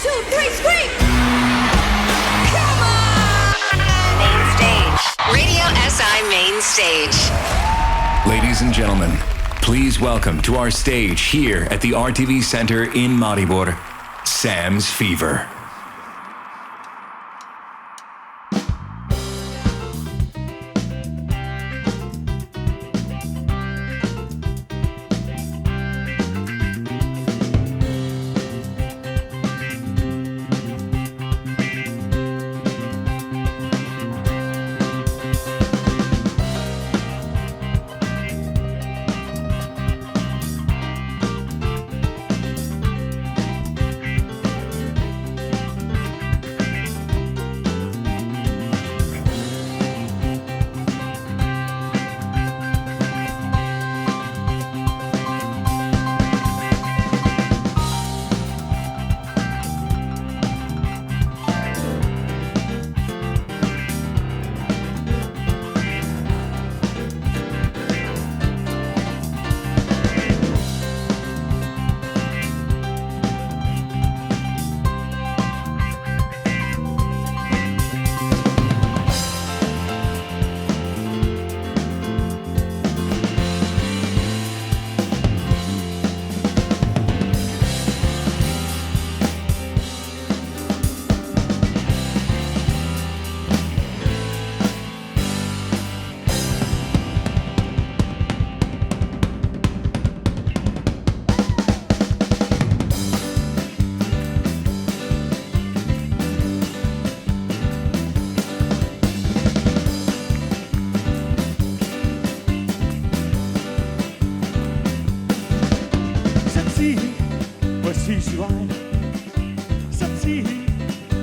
2, 3, scream! Come on! Main stage. Radio SI main stage. Ladies and gentlemen, please welcome to our stage here at the RTV Center in Maribor, Sam's Fever.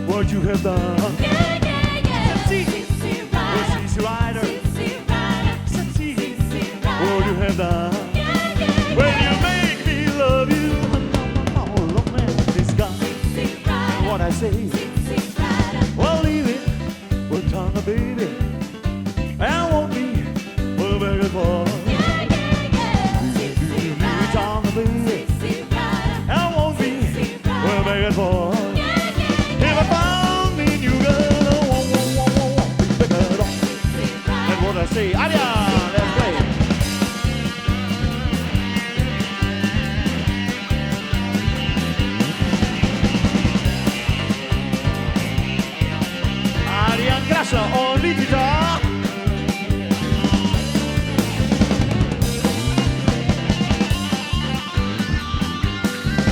What you have done. Yeah, yeah, yeah. Sexy rider. Sexy, what you have done. Yeah, yeah, When you make me love you, all of this gun. What I say, well leave it, we'll turn the baby. I won't be, we'll beg it for. yeah, yeah. You turn the baby. I won't be, we'll beg it for. If I found me new girl, won't be bigger off. That's what I say. Adia, let's play. Adrian Grasser on lead guitar.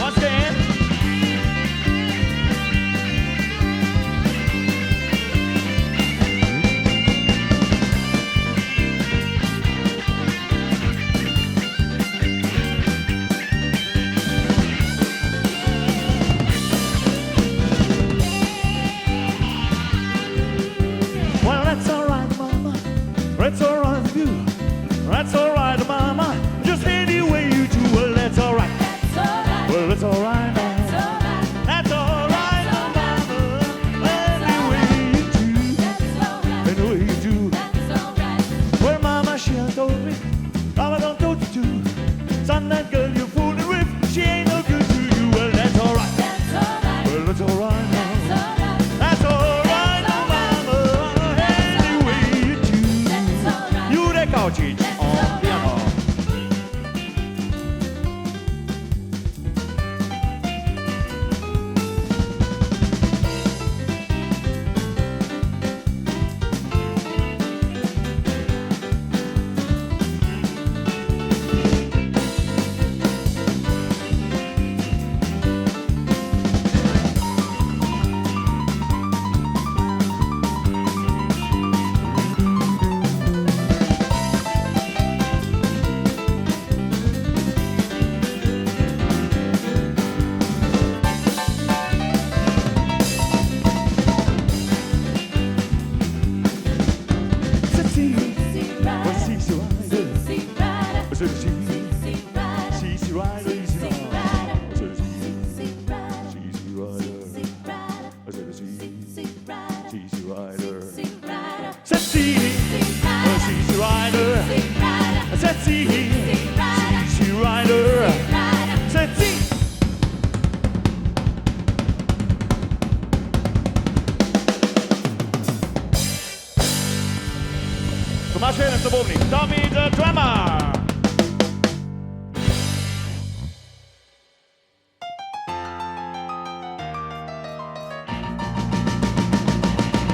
Once again. Well, that's all the bobby, Tommy the drummer.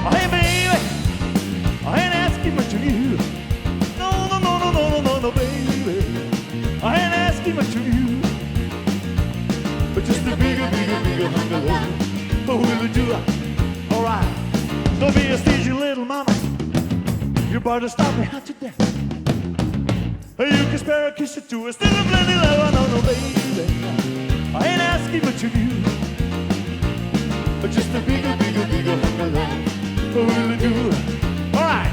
Hey baby, I ain't asking much of you. No, baby, I ain't asking much of you. But just a bigger hunk of love. But will it do? Alright. Don't be a stingy little mama. You better stop me hot to death. You can spare a kiss or two. Still a plenty love. No, baby, I ain't asking much of you. But just a bigger hunk of love. But will it do? Alright.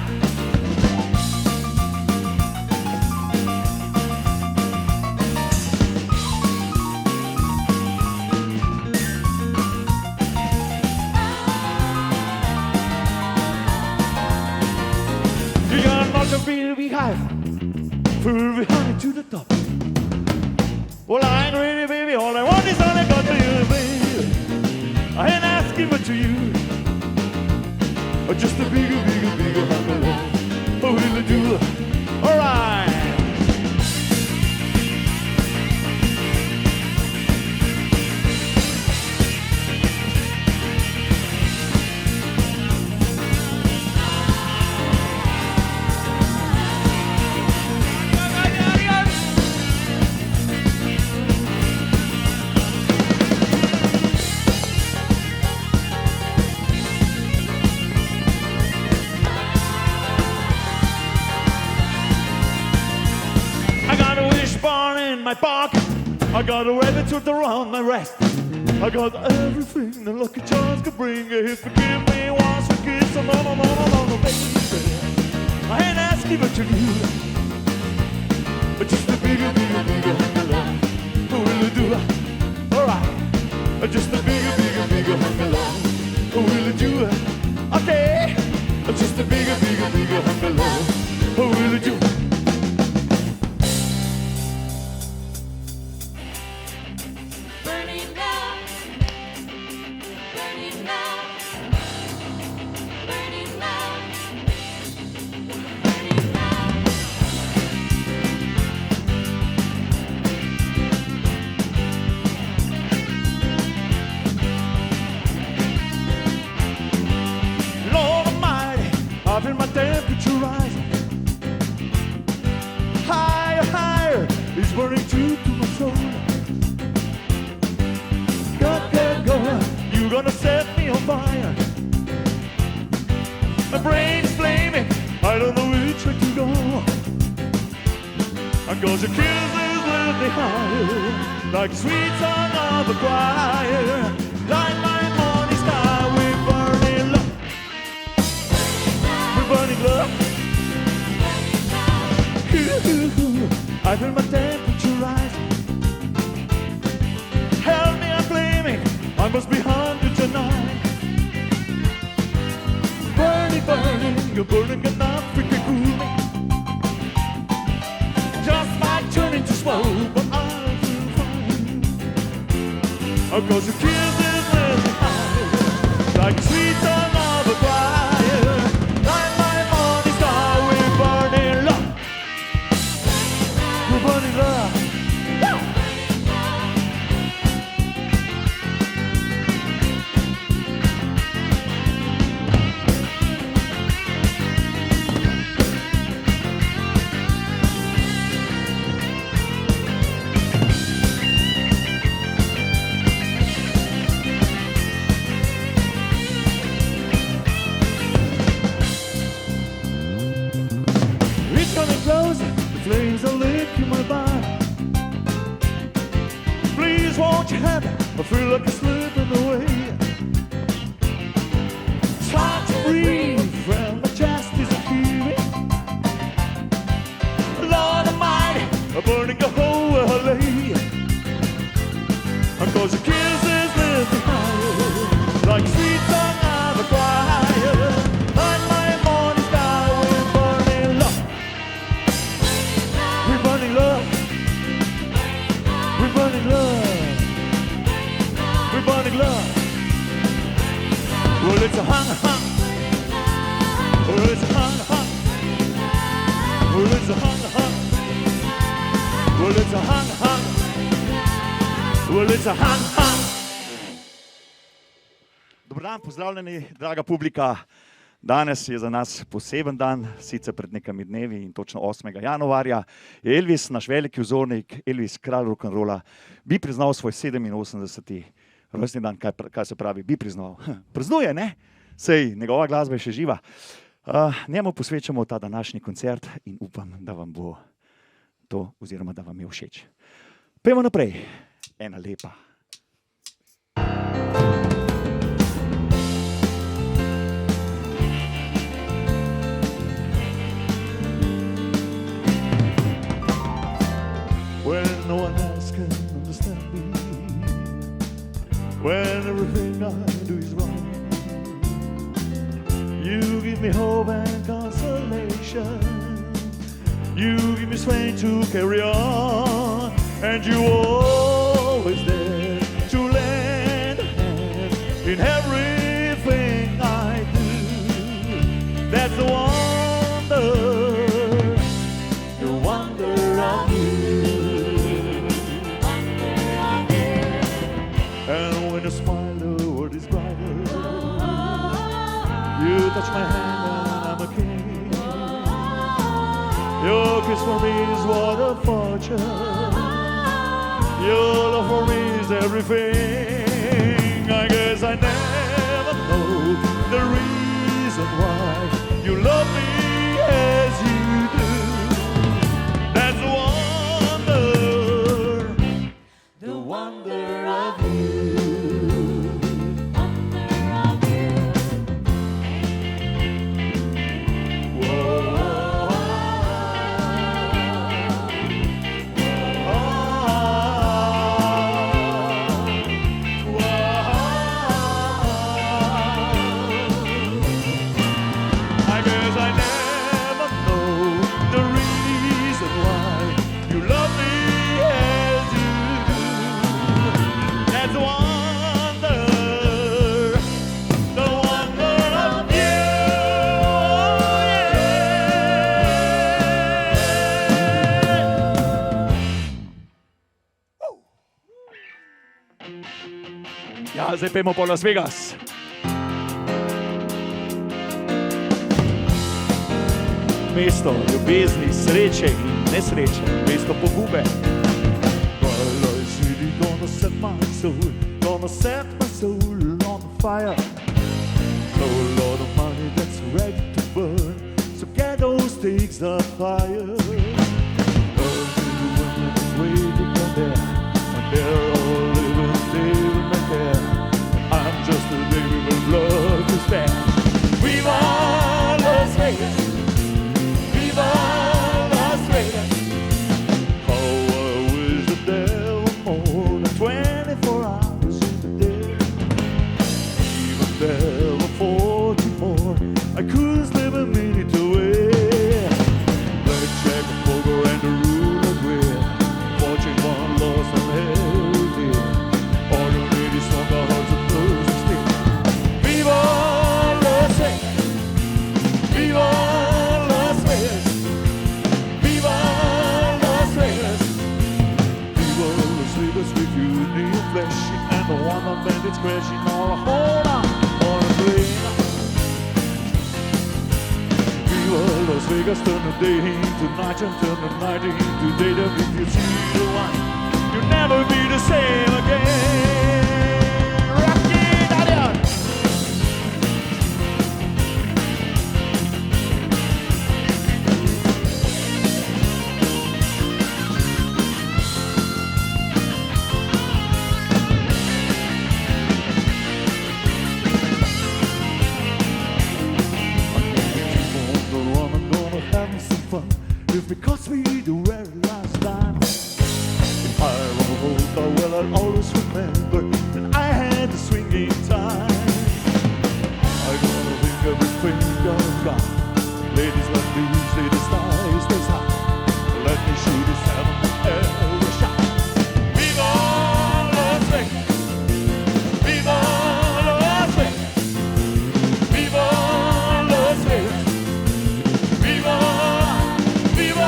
Feel behind, feel behind to the top. Well, I ain't ready, baby. All I want is all I got to you, baby. I ain't asking much of you, but just a bigger hunk of love. What will it do? All right. My pocket, I got a rabbit tooth around my wrist. I got everything the lucky charms could bring. If forgive me once, forgive some, no, baby. I ain't asking much of you, but just a bigger hunk of love. What will it do? Alright, just a bigger hunk of love. What will it do? Okay, just a bigger hunk of love. What will it do? I feel my temperature rising. Higher, it's burning true to my soul. Go, you're gonna set me on fire. My brain's flaming, I don't know which way to go. Cause your kisses lift me higher, like sweet song of a choir. Like my morning star, we burning love. Burning love. I feel my temperature rising. Help me, I'm flaming. I must be hungry tonight. Burning, you're burning enough, freaking cool me. Just might turn into smoke, but I'll feel fine. Cause your kisses lift me higher, like a sweet song of a choir. Burning love. It's coming closer, the flames are licking my body. Please won't you have it, I feel like I'm slipping away. It's hard to breathe when my chest is heaving. Lord Almighty, I'm burning a hole where I lay. Cause your kisses lift me higher, like sweet song of a choir. On my morning star, we're burning love. We're burning love. We're burning love. We're burning love. Well, it's a hung. Well, it's a hung. Well, it's a hung, hung. Well, it's a hung, hung. Well, it's a hung, hung. Dober dan, pozdravljeni, draga publika. Danes je za nas poseben dan, sicer pred nekaj dnevi in točno 8. januarja je Elvis, naš veliki vzornik, Elvis, kralj rock'n'rolla, bi priznal svoj 87. rojstni dan, kaj se pravi, bi priznal. Praznuje, ne? Sej, njegova glasba je še živa. Njemu posvečamo ta današnji koncert in upam, da vam bo to, oziroma da vam je všeč. Pejmo naprej. Ena lepa. When no one else can understand me, when everything I do is wrong, you give me hope and consolation, you give me strength to carry on, and you always there to lend a hand in everything I do. That's the wonder of you. And when you smile, the world is brighter. You touch my hand and I'm a king. Your kiss for me is what a fortune. Your love for me is everything. I guess I never know the reason why you love me as you do. That's the wonder of you. Ja, zdaj pejmo po Las Vegas. Mesto ljubezni, sreče in nesreče, mesto pogube. Well, I really gonna set my soul on fire. So a lot of money that's ready to burn, so get those stakes up higher. Waiting down there, and they're all living right there. I'm just a baby with love to spare. Viva Las Vegas, viva Las Vegas. Oh, I wish that there were more than 24 hours in the day. Even there were 40 more, I couldn't slip a minute away. Blackjack, poker and the roulette wheel, watching one lost and healthy. All you need is stronger hearts and those who stay. Viva Las Vegas, viva Las Vegas, viva Las Vegas, viva Las Vegas with you in your flesh and the one of bandits crashing all hold on a plane. Viva Las Vegas, turn the day into night and turn the night into daytime. If you see the one, you'll never be the same again. Rocky Italian. I'm gonna have some fun. If because we do very last time. If I run a polka, well, I'll always remember that I had the swinging time. I gonna think everything I've got. Ladies like these, ladies nice, stays hot. Let me shoot this heaven every shot. Viva Las Vegas, viva Las Vegas, viva Las Vegas, viva, viva.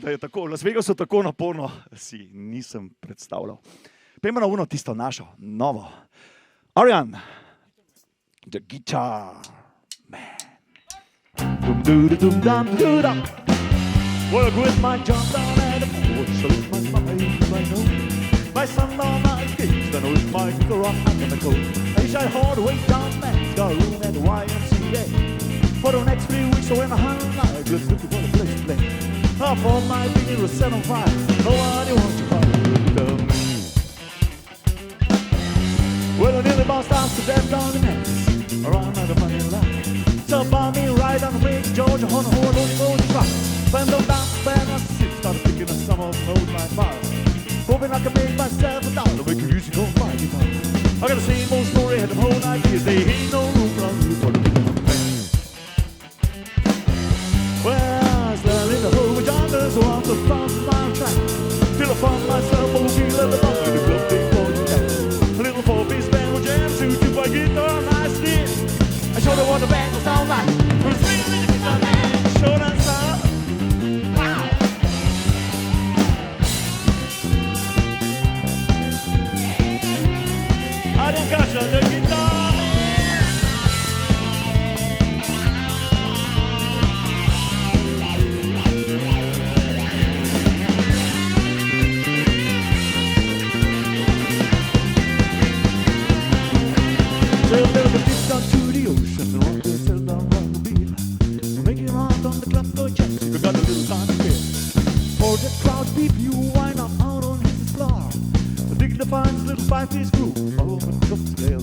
da je tako, Las Vegasu tako naporno, si nisem predstavljal. Pejmo na uno tisto našo, novo. Arjan, the guitar man. Dum-dum-dum-dum-dum-dum. Work with my jump down at the board, so with my mind, my nose. My son on my gates, then with my finger up under the coat. I shot hard way down, man, got a room at the YMCA. For the next 3 weeks, I went a hundred miles, just looking for a place to play. Up on my feet, it was set on fire. Nobody wants to fight with me. Well, I nearly bounced out to death down the Memphis, around like a funny line. So bomb me right on the way to Georgia, on the whole road to rock. Bend on down, bend on the city, started picking up some of those my fire. Hoping I can make myself a dollar, make music on my guitar. I got the same old story, had the whole night, they ain't no room for me for the band. Well, I slept in the hole with John, so I'm the front of my track. Till I found myself a wheel at the bottom of the club, they call it that. A little 4-piece band with jam, suit to my guitar, nice did. I showed her what the band will sound like. From the swing with the guitar man, showed her sound. Wow! I don't got the guitar. Sail the deep down to the ocean and rock the sail down on the beach. Make it round on the club for checks. You got a little time to kill. For the crowd deep, you wind up out on his floor. The dignified little 5-piece group. Oh, but look still.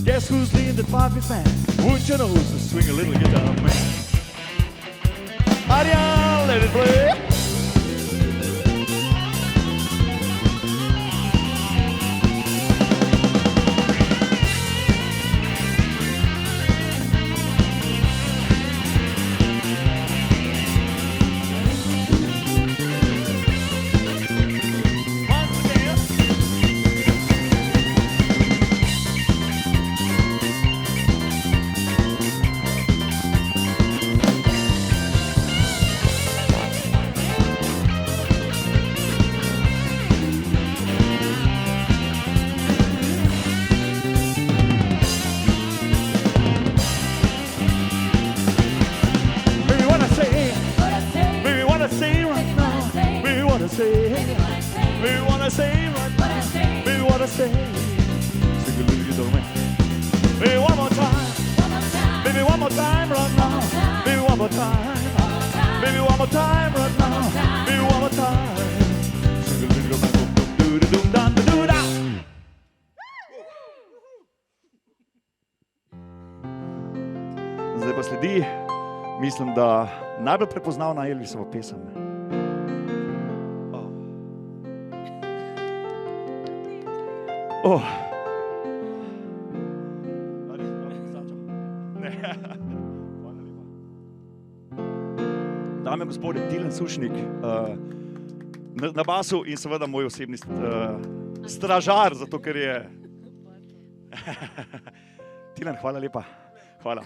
Guess who's leading the 5-piece band? Wouldn't you know to swing a little guitar, man? Arjan, let it play. Zdaj pa sledi, mislim, da najbolj prepoznavna Elvisova pesem. Oh. Dame in gospodje, Tilen Sušnik na basu in seveda moj osebni stražar, zato ker je... Tilen, hvala lepa. Hvala.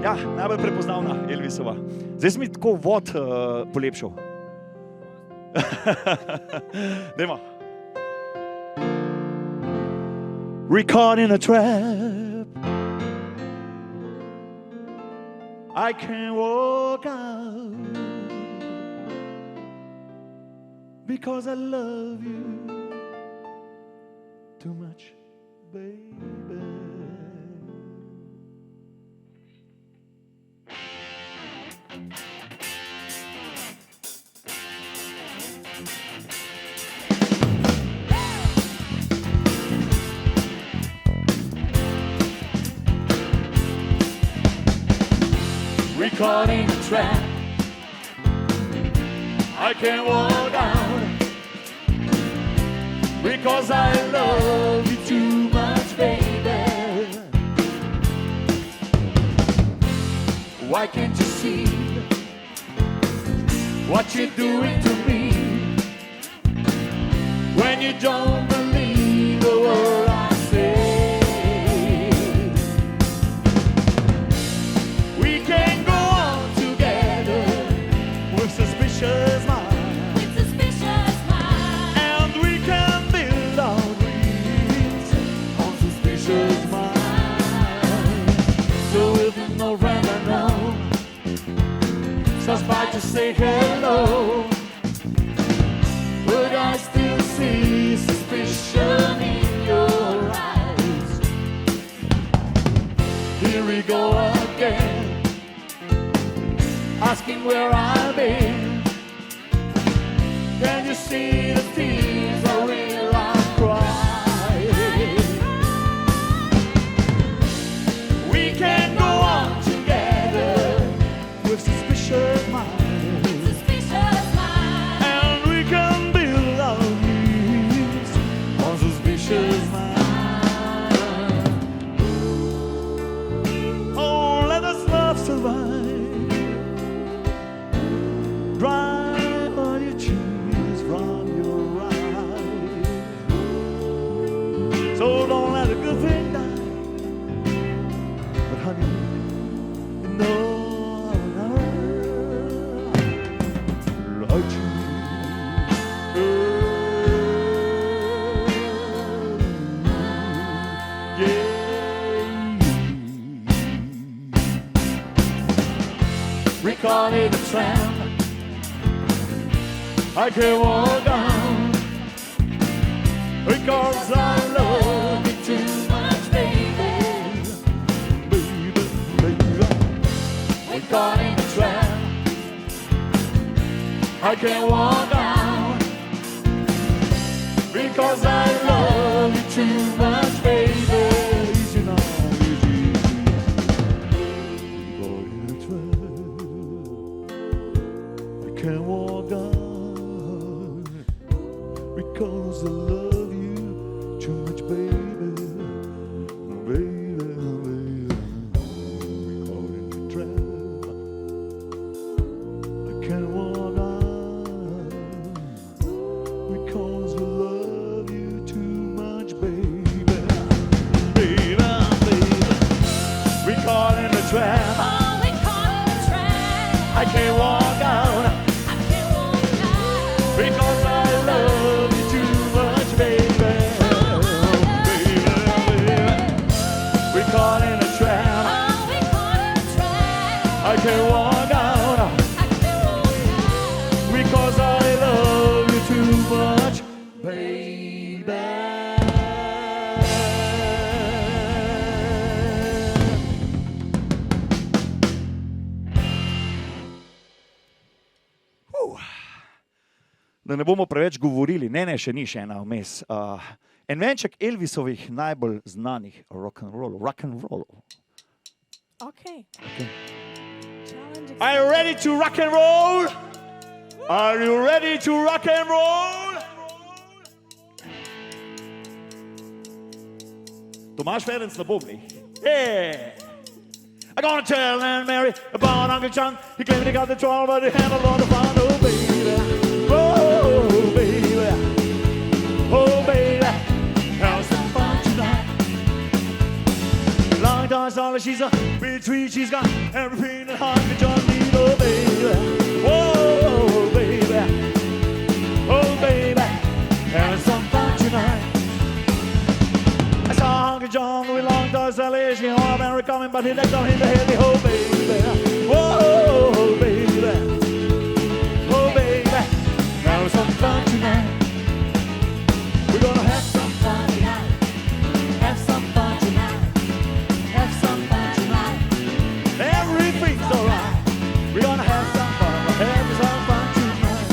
Ja, najbolj prepoznavna Elvisova. Zdaj sem mi tako vod polepšal. Dajmo. Recaught in a trap, I can't walk out because I love you too much, baby. Caught in a trap, I can't walk out because I love you too much, baby. Why can't you see what you're doing to me when you don't believe a word I say? We can go on together to say hello, but I still see suspicion in your eyes. Here we go again, asking where I've been. Can you see the tears are real? I cry. We can go on together with suspicious minds, and we can build our lives on suspicious minds. Oh, let us love survive. Dry on your cheeks from your eyes. So don't let a good thing die. But honey, you know I like you. Yeah. We call it a tramp. I can't walk on because I love you too much, baby. Baby, baby. We caught in a trap. I can't walk on because I love you too much, baby. Easy now, easy. We caught in a trap. I can't walk on because I love you too much, baby. Baby, baby. We caught in the trap. I can't walk on because I love you too much, baby. Baby, baby. We caught in the trap. I can't walk out because I love you too much, baby. Baby, baby. We caught in a trap. I can't walk out because I love you too much, baby. Da ne bomo preveč govorili, ne, še ni, še ena vmes. En venček Elvisovih najbolj znanih rock'n'rollov. Okay. Challenge Are you ready to rock and roll? Are you ready to rock and roll? Tomaž Ferenc na bobnih. Yeah! I'm gonna tell Aunt Mary about Uncle John. He claimed he got the troll, but he had a lot of fun. Oh, baby. Oh, baby. Oh, baby. Have some fun tonight. Long dance, all she's a big sweet. She's got everything that Uncle John needs. Oh, baby. Oh, baby. Oh, baby. Have some fun tonight. I saw Uncle John with long dance, LA. She on Mary coming, but he decked on him the heavy. Oh, baby. Oh, baby. Oh, baby. Have some fun tonight. We're gonna have some fun tonight. Have some fun tonight. Have some fun tonight. Everything's alright. We're gonna have some fun. Have some fun tonight.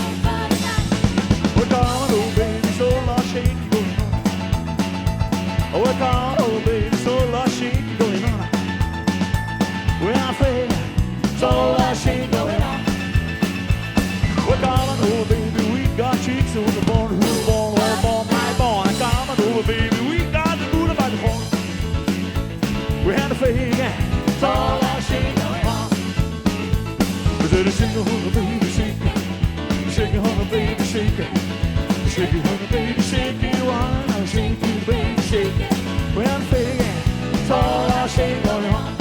We're gonna, oh baby, so lost shaking going on. We're gonna, oh baby, so lost shaking going on. We're not afraid, so lost shaking going on. We're gonna, oh baby, we got chicks who were born, who's born, well born, my born. I come and over, baby, we got the Buddha by the phone. We had a fake, so lost shaking going on. We said a single honey, baby, shake it. Shake it, honey, baby, shake it. Shake it, honey, baby, shake it. Wanna shake it, baby, shake it. We had a fake, so lost shaking going on.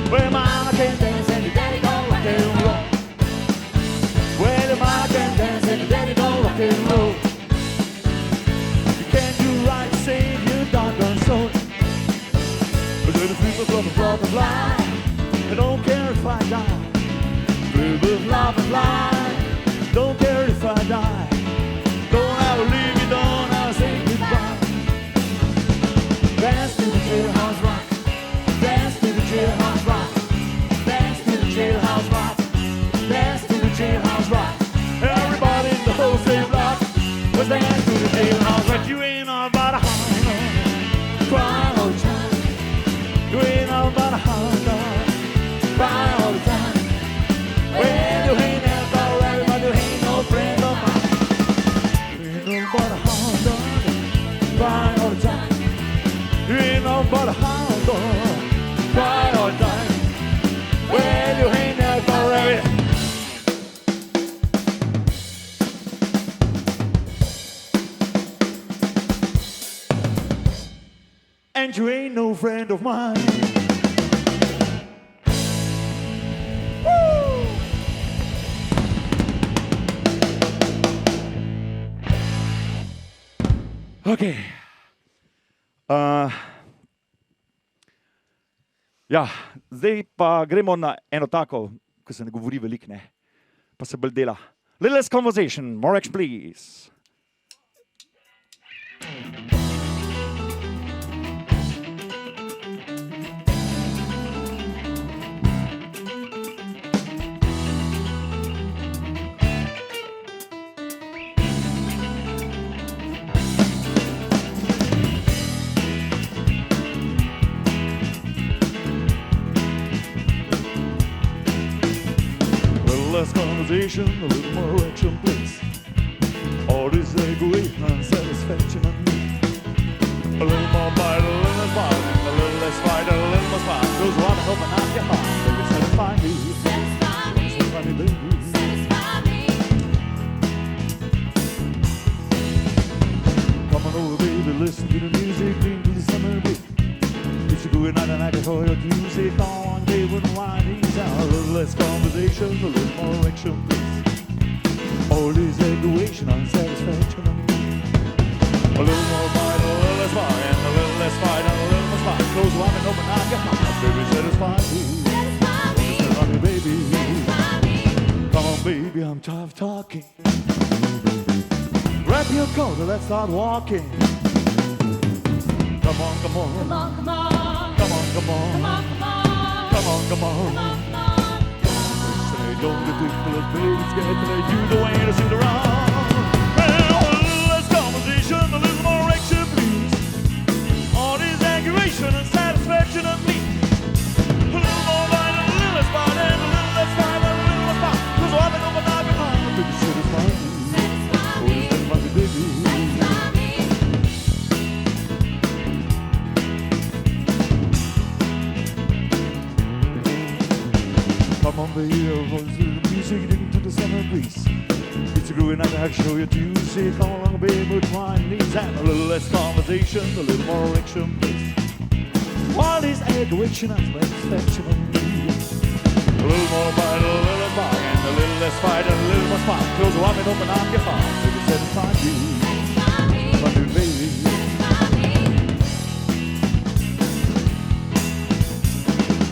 Where mama can dance and your daddy go rock and roll. Where the mama can dance and your daddy go rock and roll. You can't do right, save your doggone soul. But the people from the floor to fly. I don't care if I die. live with love and life. Don't care if I die. Don't ever leave me, don't ever say goodbye. Dance to the jailhouse rock. Dance to the jailhouse rock. Dance to the jailhouse rock. Dance to the jailhouse rock. Everybody in the whole same block was dance to the jailhouse rock. You ain't all about a hard cry all the time. You ain't all about a hard cry all the time. When you ain't there for everybody, you ain't no friend of mine. You ain't no but a hard cry all the time. You ain't no but a hard cry all the time. When you ain't there for everybody. And you ain't no friend of mine. Woo! Okay. Ja, zdaj pa gremo na eno tako, ko se ne govori veliko, ne, pa se bolj dela. Little less conversation, more action please. Less conversation, a little more action, please. All this egoism and satisfaction on me. A little more bite, a little less bite, a little less fight, a little more spite. Goes round and open up your heart, baby, satisfy me. Satisfy me, satisfy me, baby. Satisfy me. Come on over, baby, listen to the music, lean to the summer beat. It's a good night and I can call your music on, they wouldn't wind these out. A little less conversation, a little more action, please. All this egoation and satisfaction on me. A little more bite, a little less bite, and a little less fight, and a little more spite. Close one and open up your heart, baby, satisfy me. Satisfy me, satisfy me, baby. Satisfy me. Come on, baby, I'm tired of talking. Wrap your coat and let's start walking. Come on, come on. Come on, come on. Come on, come on. Come on, come on. Come on, come on. Come on, come on. Say, don't get too baby, it's getting you the way to sit around. Well, a little less conversation, a little more action, please. All this aggravation and satisfaction of me. A little more bite, a little less bite, and a little less fight, and a little less fight. Cause all I know about your heart, baby, satisfy me. Satisfy me. Oh, satisfy me, baby. Satisfy me. Come on, baby, I'll voice through the music, into the summer breeze. It's a groovy night, I can show you to see. Come along, baby, with my knees. And a little less conversation, a little more action, please. All this aggravation and satisfaction on me. A little more bite, a little bite, and a little less fight, and a little more spite. Close the warm and open up your heart, baby, satisfy you. Satisfy me, baby. Satisfy me.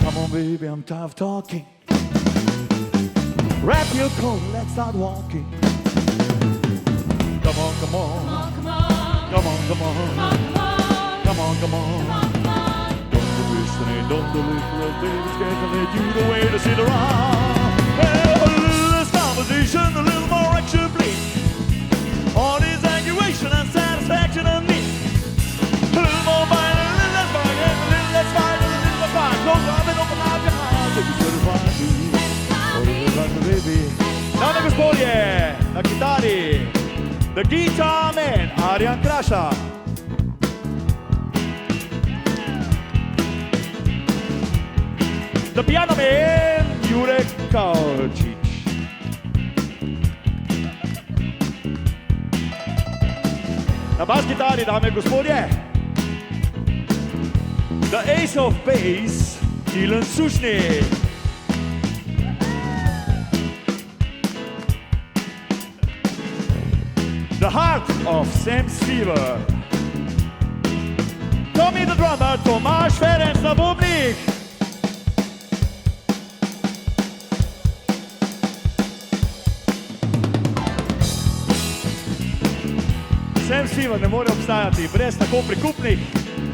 Come on, baby, I'm tired of talking. Wrap your coat, let's start walking. Come on, come on. Come on, come on. Come on, come on. Come on, come on. Come on. Don't be listening, don't be listening, baby's getting let you the way to sit around. Well, a little less conversation, a little more action, please. All this aggravation and satisfaction of me. A little more bite, a little less bite, and a little less fight, and a little more fight. Close up and open up your heart, baby, satisfy me. Dame gospodje, na kitari, the guitar man, Arjan Kraša. The piano man, Jurek Kaučič. Na bas kitari, dame gospodje, the ace of bass, Ilan Sušnik. The heart of Sam's fever. Tommy the drummer, Tomaž Ferenc na bubnih. Sam Fever ne more obstajati brez tako prikupnih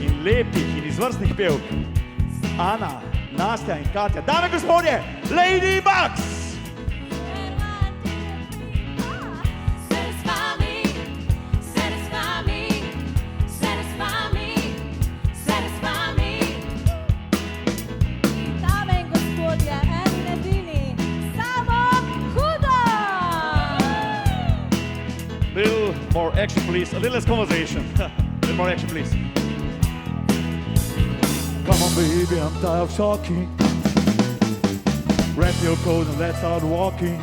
in lepih in izvrstnih pevk. Ana, Nastja in Katja. Dame in gospodje, Ladybugs! More action, please. A little less conversation. A little more action, please. Come on, baby, I'm tired of talking. Wrap your coat and let's start walking.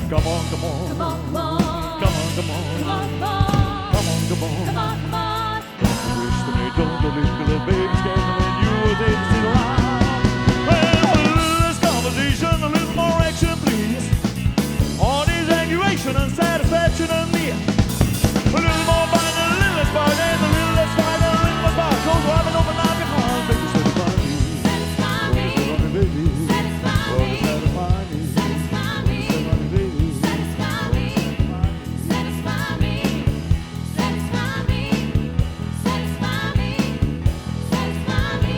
Come on, come on. Come on, come on. Come on, come on. Come on, come on. Come on, come on. Come on, come on. Wish to me, don't believe the little baby scared when you were there to sit around. Well, a little less conversation, a little more action, please. All this aggravation and satisfaction and me. A little more fun, a little less fun, and a little less fun, and a little more fun. Close your eyes and open up your heart, baby, satisfy me. Satisfy me. Baby. Satisfy me. Satisfy me. Satisfy me. Baby. Satisfy me. Satisfy me. Satisfy me. Satisfy me. Satisfy me.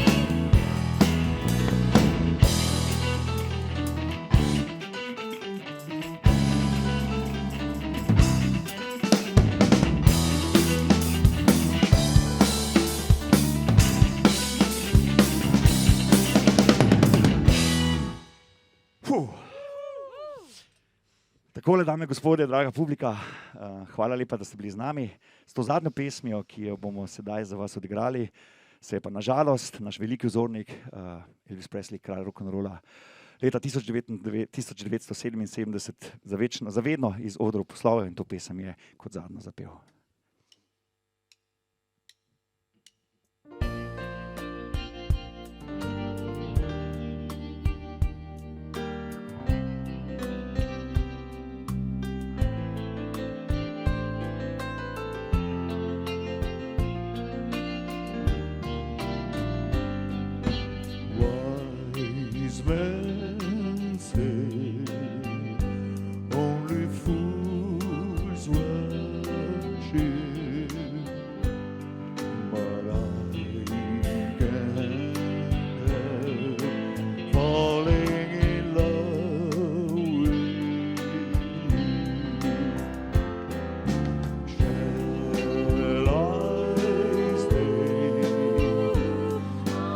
Takole, dame in gospodje, draga publika, hvala lepa, da ste bili z nami. S to zadnjo pesmijo, ki jo bomo sedaj za vas odigrali, se je pa nažalost naš veliki vzornik Elvis Presley, kralj rock'n'rolla, leta 1977 za vedno iz odrov poslovil in to pesem je kot zadnjo zapel. Men say only fools worship, but I can't help falling in love with you. Shall I stay?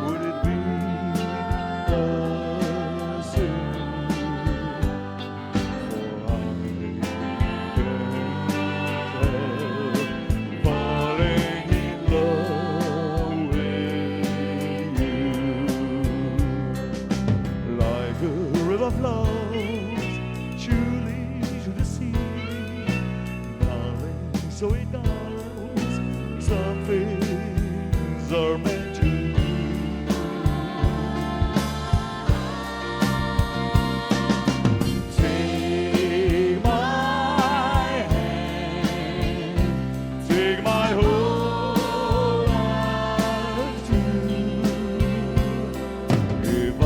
Would it be so it goes, some things are meant to be. Take my hand, take my whole life too. If I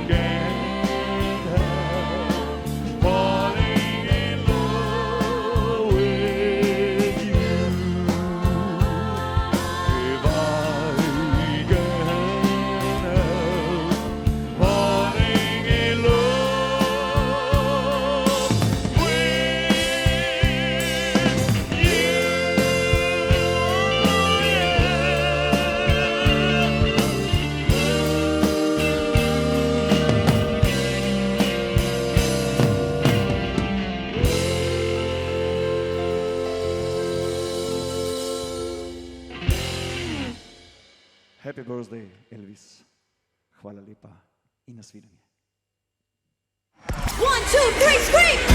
can't help falling in love with you, if I can't help falling in love with you. Happy birthday, Elvis. Hvala lepa in nasvidenje. 1, 2, 3, scream!